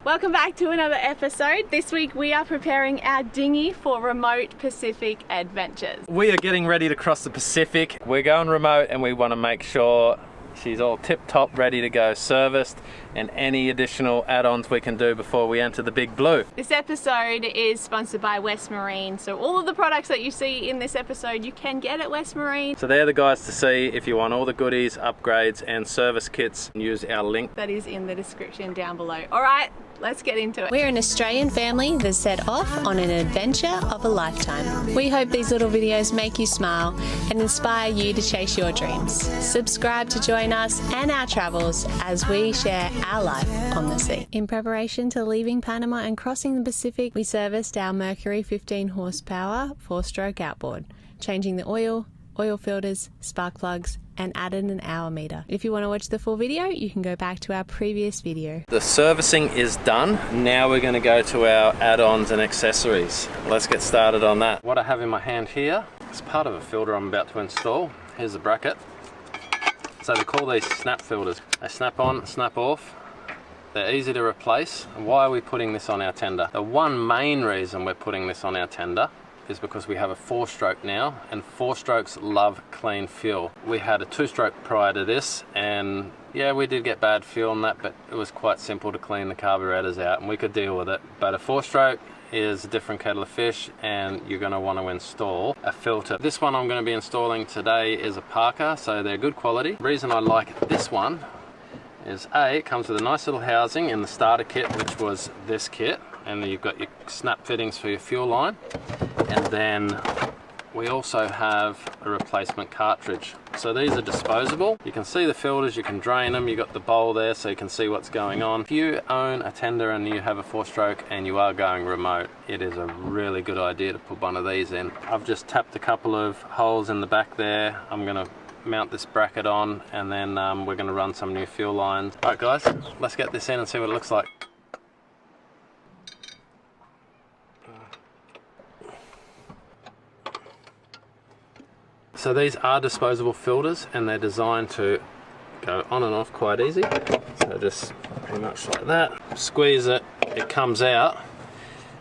Welcome back to another episode. This week we are preparing our dinghy for remote Pacific adventures. We are getting ready to cross the Pacific. We're going remote and we want to make sure she's all tip-top, ready to go, serviced, and any additional add-ons we can do before we enter the big blue. This episode is sponsored by West Marine, so all of the products that you see in this episode you can get at West Marine. So they're the guys to see if you want all the goodies, upgrades, and service kits. Use our link that is in the description down below. All right, let's get into it. We're an Australian family that set off on an adventure of a lifetime. We hope these little videos make you smile and inspire you to chase your dreams. Subscribe to join us and our travels as we share our life on the sea. In preparation to leaving Panama and crossing the Pacific, we serviced our Mercury 15 horsepower 4-stroke outboard, changing the oil filters, spark plugs, and added an hour meter. If you want to watch the full video, you can go back to our previous video. The servicing is done. Now we're going to go to our add-ons and accessories. Let's get started on that. What I have in my hand here is part of a filter I'm about to install. Here's the bracket. So they call these snap filters. They snap on, snap off. They're easy to replace. Why are we putting this on our tender? The one main reason we're putting this on our tender is because we have a 4-stroke now, and 4-strokes love clean fuel. We had a 2-stroke prior to this, and yeah, we did get bad fuel on that, but it was quite simple to clean the carburetors out and we could deal with it. But a 4-stroke is a different kettle of fish, and you're going to want to install a filter. This one I'm going to be installing today is a Parker, so they're good quality. The reason I like this one is it comes with a nice little housing in the starter kit, which was this kit, and then you've got your snap fittings for your fuel line, and then we also have a replacement cartridge. So these are disposable. You can see the filters, you can drain them, you've got the bowl there so you can see what's going on. If you own a tender and you have a 4-stroke and you are going remote, it is a really good idea to put one of these in. I've just tapped a couple of holes in the back there. I'm going to mount this bracket on, and then we're going to run some new fuel lines. Alright guys, let's get this in and see what it looks like. So these are disposable filters and they're designed to go on and off quite easy. So just pretty much like that. Squeeze it, it comes out.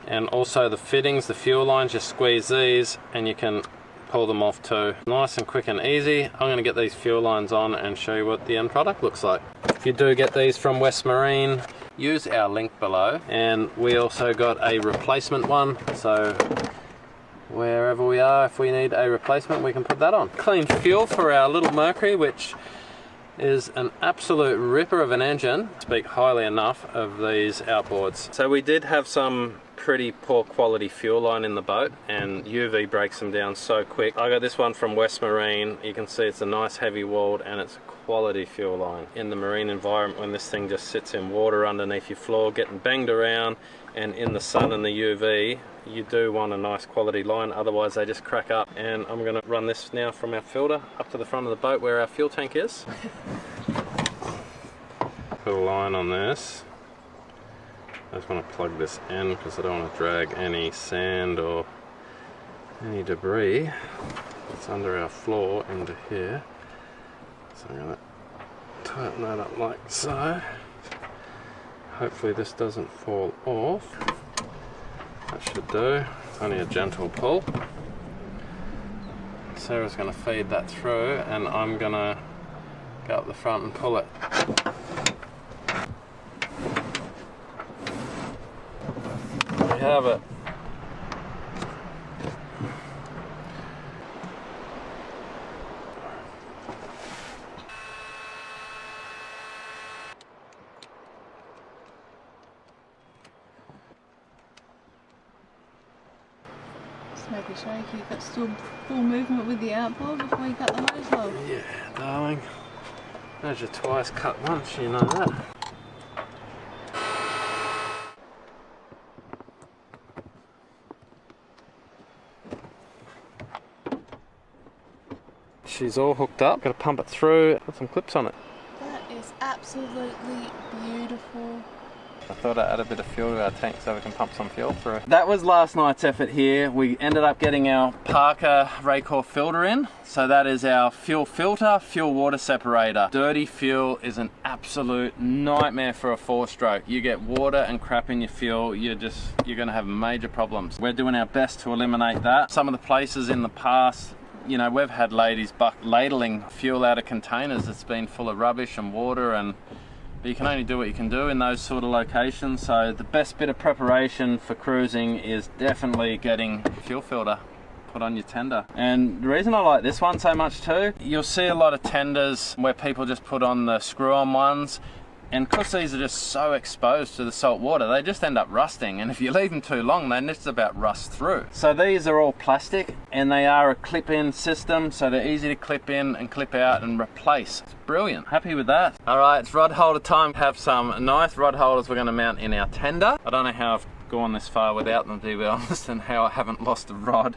And also the fittings, the fuel lines, just squeeze these and you can pull them off too. Nice and quick and easy. I'm going to get these fuel lines on and show you what the end product looks like. If you do get these from West Marine, use our link below. And we also got a replacement one, so wherever we are, if we need a replacement, we can put that on. Clean fuel for our little Mercury, which is an absolute ripper of an engine. Speak highly enough of these outboards. So we did have some pretty poor quality fuel line in the boat, and UV breaks them down so quick. I got this one from West Marine. You can see it's a nice heavy walled and it's a quality fuel line. In the marine environment, when this thing just sits in water underneath your floor getting banged around and in the sun and the UV, you do want a nice quality line, otherwise they just crack up. And I'm going to run this now from our filter up to the front of the boat where our fuel tank is. Put a line on this. I just want to plug this in because I don't want to drag any sand or any debris that's under our floor into here. So I'm going to tighten that up like so. Hopefully this doesn't fall off. That should do. It's only a gentle pull. Sarah's going to feed that through and I'm going to go up the front and pull it. There we have it. Maybe shaky, you've got still full movement with the outboard before you cut the hose off. Yeah, darling. Measure twice, cut once, you know that. She's all hooked up, got to pump it through, put some clips on it. That is absolutely beautiful. I thought I'd add a bit of fuel to our tank so we can pump some fuel through. That was last night's effort here. We ended up getting our Parker Raycor filter in. So that is our fuel filter, fuel water separator. Dirty fuel is an absolute nightmare for a 4-stroke. You get water and crap in your fuel, you're gonna have major problems. We're doing our best to eliminate that. Some of the places in the past, you know, we've had ladies ladling fuel out of containers that's been full of rubbish and water, but you can only do what you can do in those sort of locations. So the best bit of preparation for cruising is definitely getting a fuel filter put on your tender. And the reason I like this one so much too, you'll see a lot of tenders where people just put on the screw-on ones, and because these are just so exposed to the salt water, they just end up rusting, and if you leave them too long, they just about rust through. So these are all plastic, and they are a clip-in system, so they're easy to clip in and clip out and replace. It's brilliant. Happy with that. All right, it's rod holder time. Have some nice rod holders we're going to mount in our tender. I don't know how I've gone this far without them, to be honest, and how I haven't lost a rod.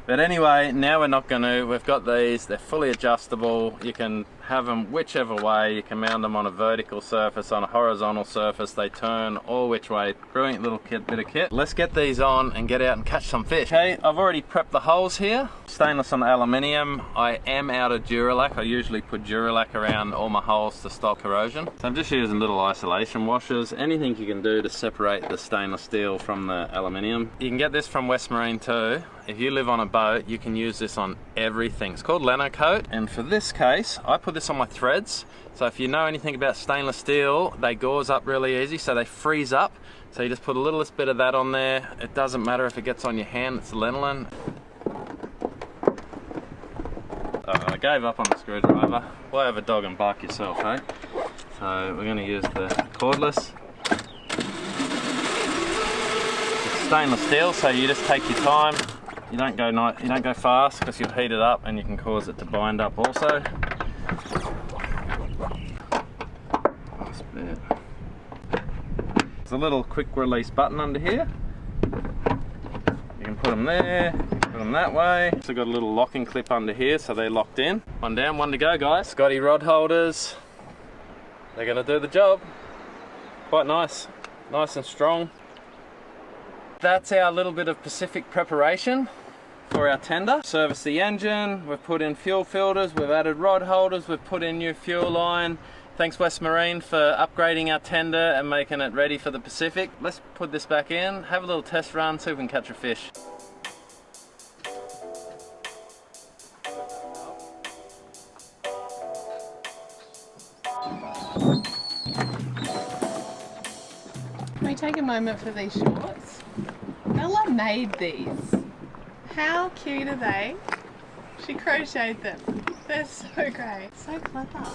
But anyway, now we're not going to. We've got these, they're fully adjustable. You can have them whichever way. You can mount them on a vertical surface, on a horizontal surface. They turn all which way. Brilliant little bit of kit. Let's get these on and get out and catch some fish. Okay, I've already prepped the holes here. Stainless on aluminium. I am out of Duralac. I usually put Duralac around all my holes to stop corrosion. So I'm just using little isolation washers. Anything you can do to separate the stainless steel from the aluminium. You can get this from West Marine too. If you live on a boat, you can use this on everything. It's called Leno Coat, and for this case, I put this on my threads. So if you know anything about stainless steel, they gauze up really easy, so they freeze up. So you just put a little bit of that on there. It doesn't matter if it gets on your hand, it's lanolin. I gave up on the screwdriver. Why have a dog and bark yourself, eh? So we're gonna use the cordless. It's stainless steel, so you just take your time. You don't go fast because you'll heat it up and you can cause it to bind up also. Nice bit. There's a little quick release button under here. You can put them there, put them that way. Also got a little locking clip under here so they're locked in. One down, one to go, guys. Scotty rod holders. They're gonna do the job. Quite nice, nice and strong. That's our little bit of Pacific preparation for our tender. Service the engine, we've put in fuel filters, we've added rod holders, we've put in new fuel line. Thanks West Marine for upgrading our tender and making it ready for the Pacific. Let's put this back in, have a little test run, see if we can catch a fish. Can we take a moment for these shorts? Ella made these. How cute are they? She crocheted them. They're so great. So clever.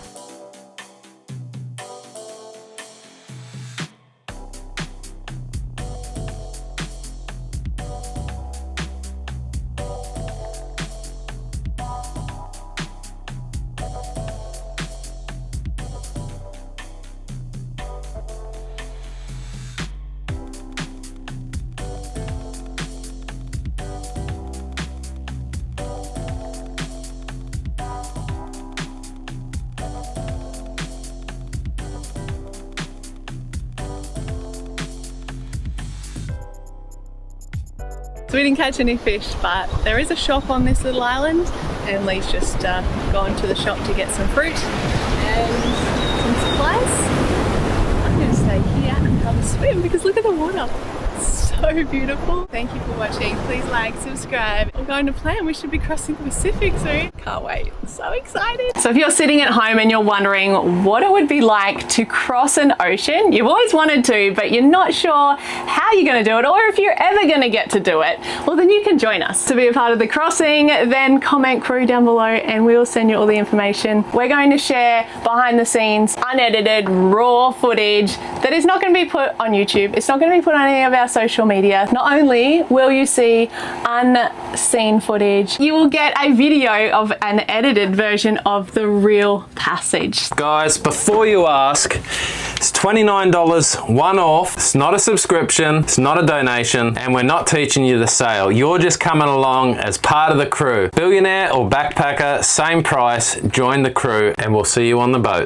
So we didn't catch any fish, but there is a shop on this little island, and Lee's just gone to the shop to get some fruit and some supplies. I'm going to stay here and have a swim because look at the water. It's so beautiful. Thank you for watching. Please like, subscribe. We're going to plan. We should be crossing the Pacific soon. Can't wait. So excited. So if you're sitting at home and you're wondering what it would be like to cross an ocean, you've always wanted to, but you're not sure how you're going to do it or if you're ever going to get to do it, well then you can join us. To be a part of the crossing, then comment crew down below and we will send you all the information. We're going to share behind the scenes, unedited, raw footage that is not going to be put on YouTube. It's not going to be put on any of our social media. Not only will you see unseen footage, you will get a video of an edited version of the real passage. Guys, before you ask, it's $29 one off. It's not a subscription, it's not a donation, and we're not teaching you to sail. You're just coming along as part of the crew. Billionaire or backpacker, same price, join the crew and we'll see you on the boat.